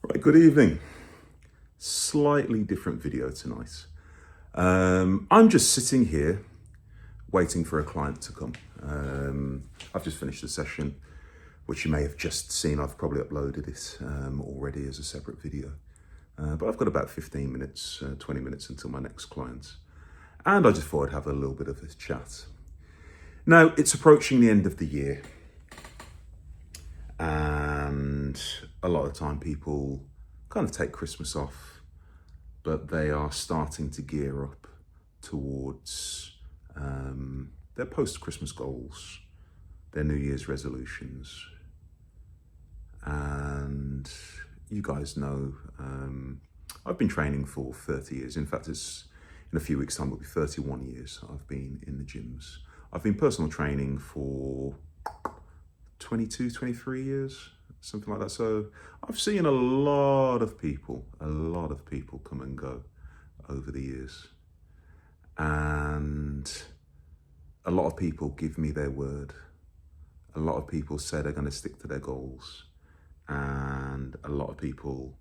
Right, good evening. Slightly different video tonight. I'm just sitting here waiting for a client to come. I've just finished a session, which you may have just seen. I've probably uploaded it already as a separate video. But I've got about 15 minutes, 20 minutes until my next client. And I just thought I'd have a little bit of a chat. Now, it's approaching the end of the year. And a lot of the time people kind of take Christmas off, but they are starting to gear up towards their post-Christmas goals, their New Year's resolutions. And you guys know, I've been training for 30 years. In fact, it's in a few weeks' time, it'll be 31 years I've been in the gyms. I've been personal training for 22, 23 years, something like that. So I've seen a lot of people come and go over the years. And a lot of people give me their word. A lot of people say they're going to stick to their goals. And a lot of people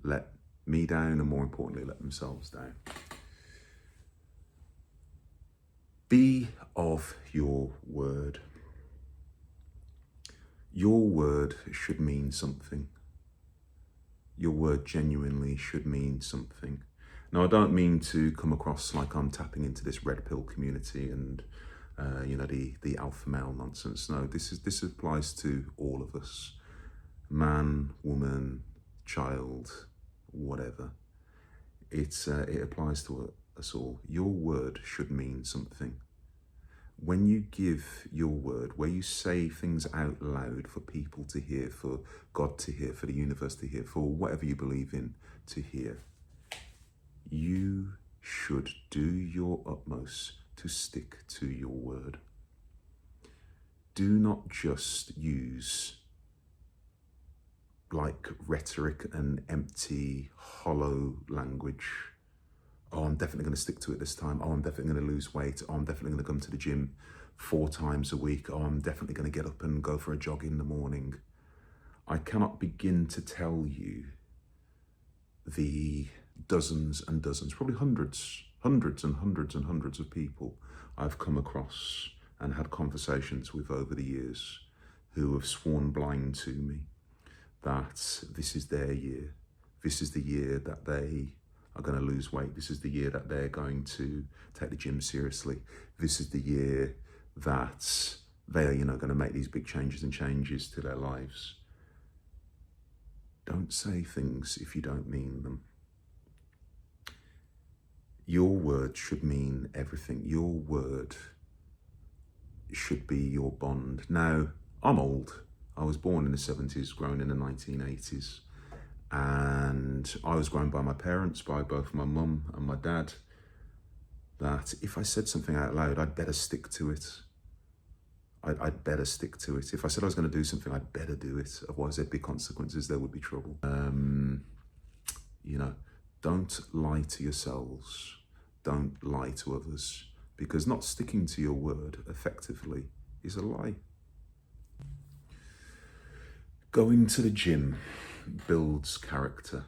let me down, and more importantly, let themselves down. Be of your word. Your word should mean something. Your word genuinely should mean something. Now, I don't mean to come across like I'm tapping into this red pill community and the alpha male nonsense. No, this applies to all of us. Man, woman, child, whatever. It applies to us all. Your word should mean something. When you give your word, where you say things out loud for people to hear, for God to hear, for the universe to hear, for whatever you believe in to hear, you should do your utmost to stick to your word. Do not just use like rhetoric and empty, hollow language. Oh, I'm definitely going to stick to it this time. Oh, I'm definitely going to lose weight. Oh, I'm definitely going to come to the gym 4 times a week. Oh, I'm definitely going to get up and go for a jog in the morning. I cannot begin to tell you the dozens and dozens, probably hundreds and hundreds of people I've come across and had conversations with over the years who have sworn blind to me that this is their year. This is the year that they are going to lose weight. This is the year that they're going to take the gym seriously. This is the year that they are, going to make these big changes to their lives. Don't say things if you don't mean them. Your word should mean everything. Your word should be your bond. Now, I'm old. I was born in the 70s, grown in the 1980s. And I was grown by my parents, by both my mum and my dad, that if I said something out loud, I'd better stick to it. I'd better stick to it. If I said I was going to do something, I'd better do it. Otherwise, there'd be consequences. There would be trouble. Don't lie to yourselves. Don't lie to others. Because not sticking to your word effectively is a lie. Going to the gym builds character.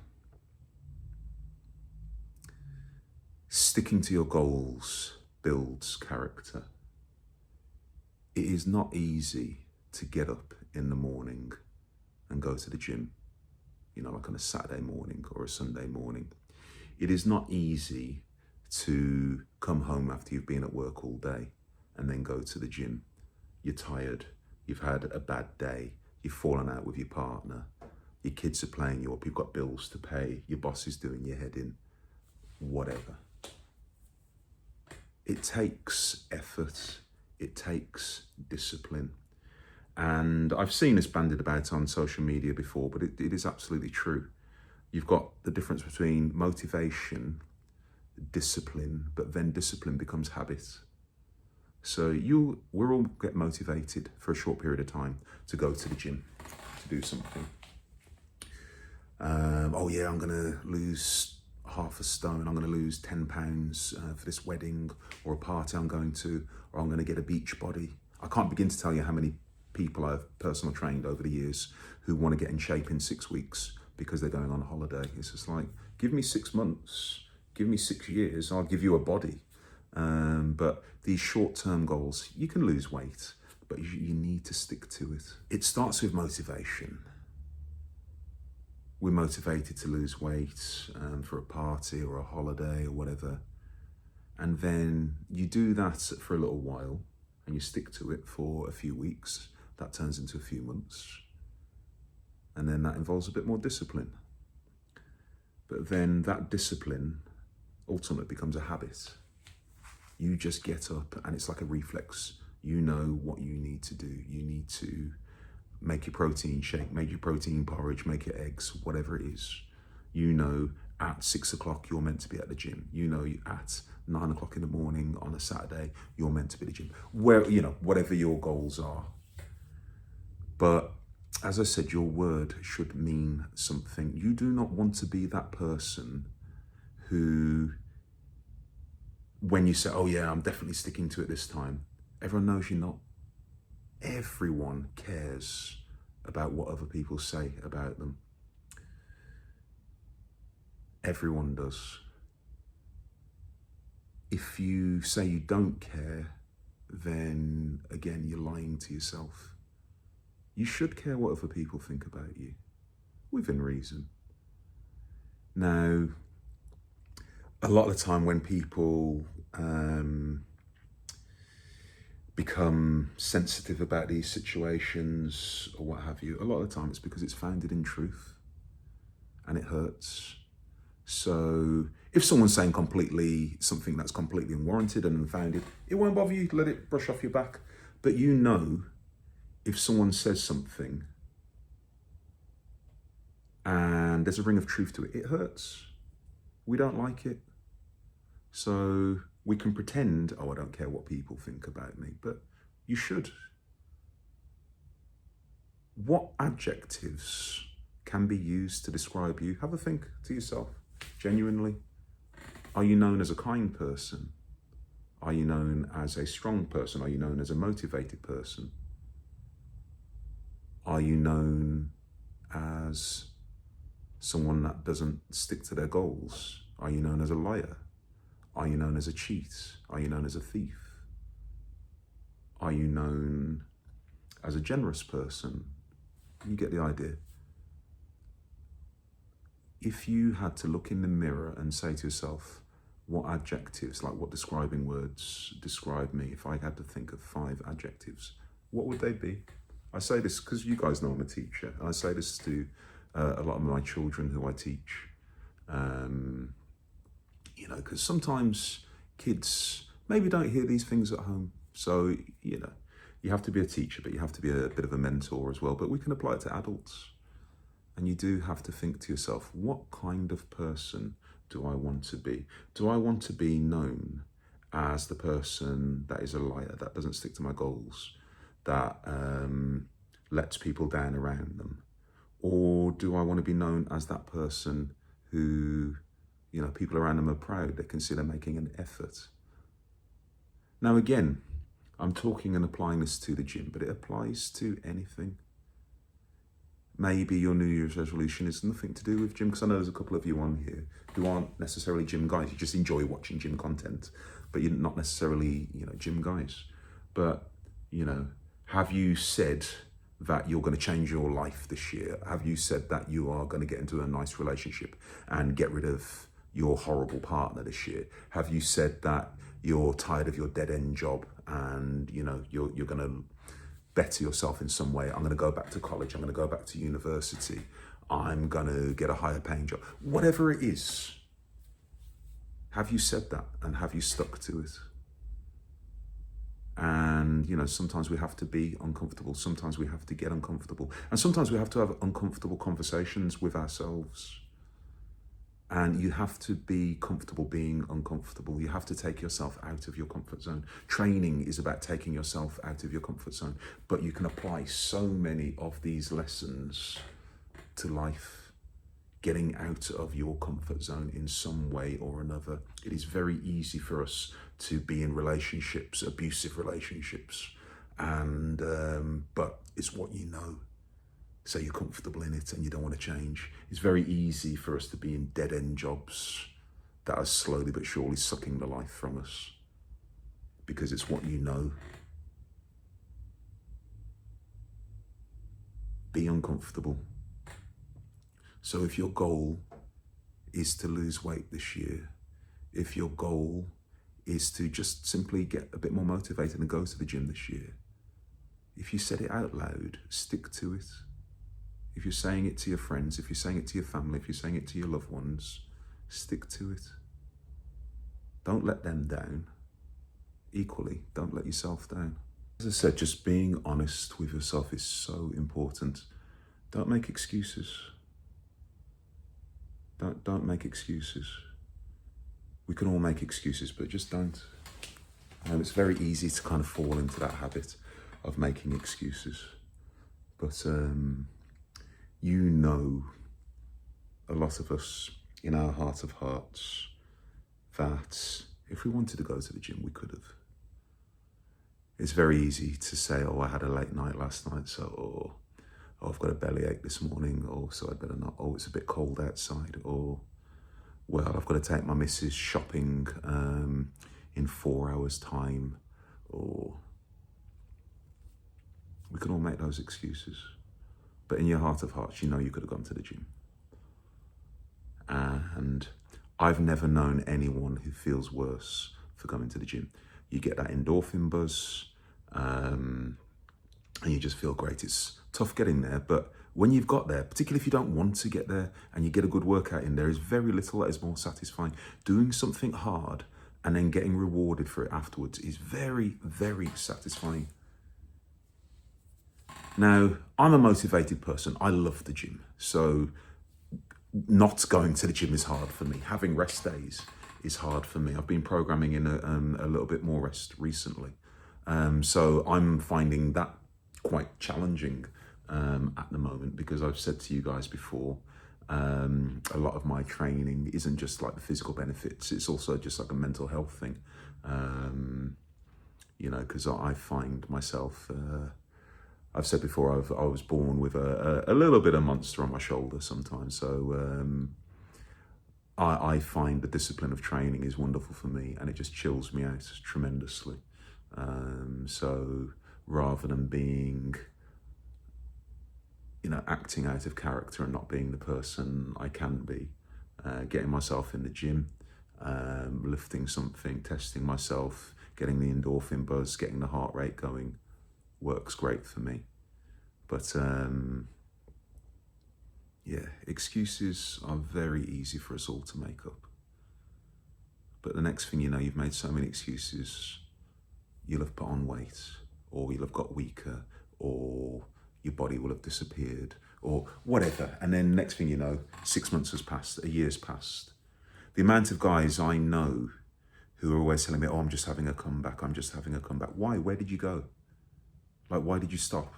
Sticking to your goals builds character. It is not easy to get up in the morning and go to the gym, like on a Saturday morning or a Sunday morning. It is not easy to come home after you've been at work all day and then go to the gym. You're tired, you've had a bad day, you've fallen out with your partner, your kids are playing you up, you've got bills to pay, your boss is doing your head in, whatever. It takes effort, it takes discipline. And I've seen this bandied about on social media before, but it is absolutely true. You've got the difference between motivation, discipline, but then discipline becomes habit. So we'll all get motivated for a short period of time to go to the gym, to do something. Oh yeah, I'm gonna lose half a stone, I'm gonna lose 10 pounds for this wedding or a party I'm going to, or I'm gonna get a beach body. I can't begin to tell you how many people I've personal trained over the years who want to get in shape in 6 weeks, because they're going on holiday. It's just like, give me 6 months, give me 6 years, I'll give you a body. But these short-term goals, you can lose weight, but you need to stick to it. It starts with motivation. We're motivated to lose weight for a party or a holiday or whatever. And then you do that for a little while and you stick to it for a few weeks. That turns into a few months. And then that involves a bit more discipline. But then that discipline ultimately becomes a habit. You just get up and it's like a reflex. You know what you need to do. You need to make your protein shake, make your protein porridge, make your eggs, whatever it is. You know at 6 o'clock you're meant to be at the gym. You know at 9 o'clock in the morning on a Saturday you're meant to be at the gym. Where, you know, whatever your goals are. But as I said, your word should mean something. You do not want to be that person who, when you say, oh yeah, I'm definitely sticking to it this time, everyone knows you're not. Everyone cares about what other people say about them. Everyone does. If you say you don't care, then again, you're lying to yourself. You should care what other people think about you, within reason. Now, a lot of the time when people become sensitive about these situations or what have you, a lot of the time it's because it's founded in truth and it hurts. So if someone's saying something that's completely unwarranted and unfounded, it won't bother you, let it brush off your back. But you know, if someone says something and there's a ring of truth to it, it hurts. We don't like it. So we can pretend, oh, I don't care what people think about me, but you should. What adjectives can be used to describe you? Have a think to yourself, genuinely. Are you known as a kind person? Are you known as a strong person? Are you known as a motivated person? Are you known as someone that doesn't stick to their goals? Are you known as a liar? Are you known as a cheat? Are you known as a thief? Are you known as a generous person? You get the idea. If you had to look in the mirror and say to yourself, what adjectives, like what describing words describe me, if I had to think of 5 adjectives, what would they be? I say this because you guys know I'm a teacher. I say this to a lot of my children who I teach. You know, because sometimes kids maybe don't hear these things at home. So, you know, you have to be a teacher, but you have to be a bit of a mentor as well. But we can apply it to adults. And you do have to think to yourself, what kind of person do I want to be? Do I want to be known as the person that is a liar, that doesn't stick to my goals, that lets people down around them? Or do I want to be known as that person who, you know, people around them are proud, they consider making an effort? Now again, I'm talking and applying this to the gym, but it applies to anything. Maybe your New Year's resolution is nothing to do with gym, because I know there's a couple of you on here who aren't necessarily gym guys. You just enjoy watching gym content, but you're not necessarily, you know, gym guys. But, you know, have you said that you're going to change your life this year? Have you said that you are going to get into a nice relationship and get rid of your horrible partner this year? Have you said that you're tired of your dead-end job and, you know, you're going to better yourself in some way? I'm going to go back to college. I'm going to go back to university. I'm going to get a higher paying job. Whatever it is, have you said that and have you stuck to it? And, you know, sometimes we have to be uncomfortable. Sometimes we have to get uncomfortable. And sometimes we have to have uncomfortable conversations with ourselves. And you have to be comfortable being uncomfortable. You have to take yourself out of your comfort zone. Training is about taking yourself out of your comfort zone. But you can apply so many of these lessons to life. Getting out of your comfort zone in some way or another. It is very easy for us to be in relationships, abusive relationships. And but it's what you know. So you're comfortable in it and you don't want to change. It's very easy for us to be in dead-end jobs that are slowly but surely sucking the life from us because it's what you know. Be uncomfortable. So if your goal is to lose weight this year, if your goal is to just simply get a bit more motivated and go to the gym this year, if you said it out loud, stick to it. If you're saying it to your friends, if you're saying it to your family, if you're saying it to your loved ones, stick to it. Don't let them down. Equally, don't let yourself down. As I said, just being honest with yourself is so important. Don't make excuses. Don't make excuses. We can all make excuses, but just don't. It's very easy to kind of fall into that habit of making excuses. But you know, a lot of us in our heart of hearts, that if we wanted to go to the gym, we could have. It's very easy to say, oh, I had a late night last night, so, or oh, I've got a bellyache this morning, or so I better not, oh, it's a bit cold outside, or, well, I've got to take my missus shopping in 4 hours' time, or we can all make those excuses. But in your heart of hearts, you know you could have gone to the gym. And I've never known anyone who feels worse for going to the gym. You get that endorphin buzz, and you just feel great. It's tough getting there, but when you've got there, particularly if you don't want to get there and you get a good workout in, there is very little that is more satisfying. Doing something hard and then getting rewarded for it afterwards is very, very satisfying. Now, I'm a motivated person. I love the gym. So not going to the gym is hard for me. Having rest days is hard for me. I've been programming in a little bit more rest recently. So I'm finding that quite challenging at the moment, because I've said to you guys before, a lot of my training isn't just like the physical benefits, it's also just like a mental health thing. You know, because I find myself, I've said before, I was born with a little bit of monster on my shoulder sometimes. So I find the discipline of training is wonderful for me, and it just chills me out tremendously. So rather than being, you know, acting out of character and not being the person I can be, getting myself in the gym, lifting something, testing myself, getting the endorphin buzz, getting the heart rate going, works great for me. But yeah, excuses are very easy for us all to make up. But the next thing you know, you've made so many excuses, you'll have put on weight, or you'll have got weaker, or your body will have disappeared, or whatever. And then next thing you know, 6 months has passed, a year's passed. The amount of guys I know who are always telling me, oh, I'm just having a comeback, I'm just having a comeback. Why? Where did you go? Like, why did you stop?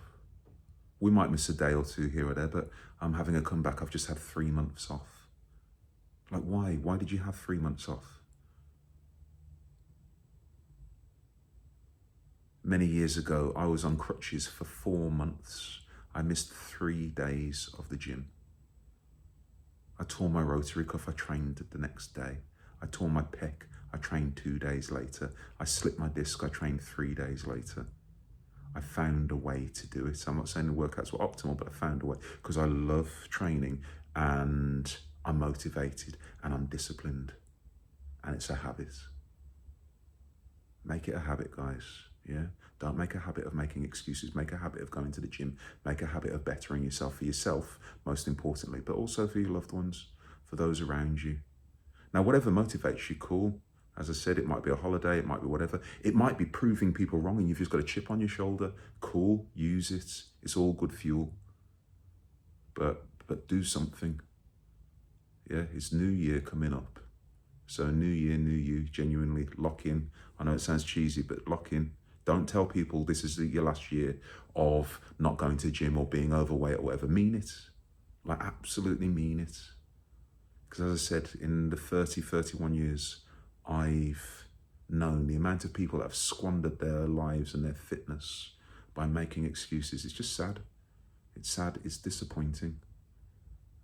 We might miss a day or two here or there, but I'm having a comeback. I've just had 3 months off. Like, why? Why did you have 3 months off? Many years ago, I was on crutches for 4 months. I missed 3 days of the gym. I tore my rotary cuff, I trained the next day. I tore my pec, I trained 2 days later. I slipped my disc, I trained 3 days later. I found a way to do it. I'm not saying the workouts were optimal, but I found a way, because I love training and I'm motivated and I'm disciplined, and it's a habit. Make it a habit, guys. Yeah, don't make a habit of making excuses. Make a habit of going to the gym. Make a habit of bettering yourself, for yourself, most importantly, but also for your loved ones, for those around you. Now, whatever motivates you, cool. As I said, it might be a holiday, it might be whatever. It might be proving people wrong and you've just got a chip on your shoulder. Cool, use it. It's all good fuel. But do something. Yeah, it's New Year coming up. So New Year, new you, genuinely lock in. I know it sounds cheesy, but lock in. Don't tell people this is your last year of not going to the gym or being overweight or whatever. Mean it. Like, absolutely mean it. Because as I said, in the 31 years I've known, the amount of people that have squandered their lives and their fitness by making excuses, it's just sad. It's sad, it's disappointing.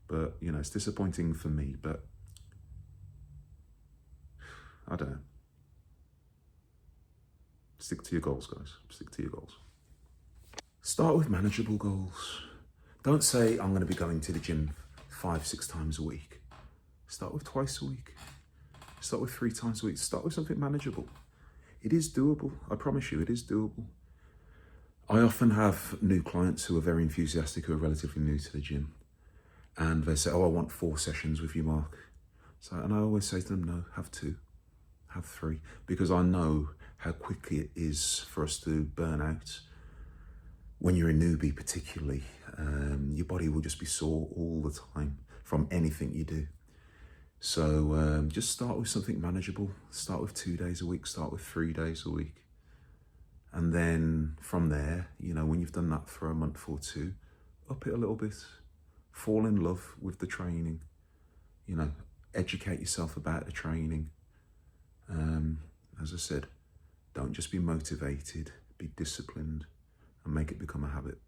But, you know, it's disappointing for me, but I don't know. Stick to your goals, guys. Stick to your goals. Start with manageable goals. Don't say, I'm going to be going to the gym 5-6 times a week. Start with twice a week. Start with 3 times a week. Start with something manageable. It is doable. I promise you, it is doable. I often have new clients who are very enthusiastic, who are relatively new to the gym. And they say, oh, I want 4 sessions with you, Mark. And I always say to them, no, have 2, have 3. Because I know how quickly it is for us to burn out. When you're a newbie particularly, your body will just be sore all the time from anything you do. So just start with something manageable. Start with 2 days a week, start with 3 days a week. And then from there, you know, when you've done that for a month or 2, up it a little bit. Fall in love with the training. You know, educate yourself about the training. As I said, don't just be motivated, be disciplined and make it become a habit.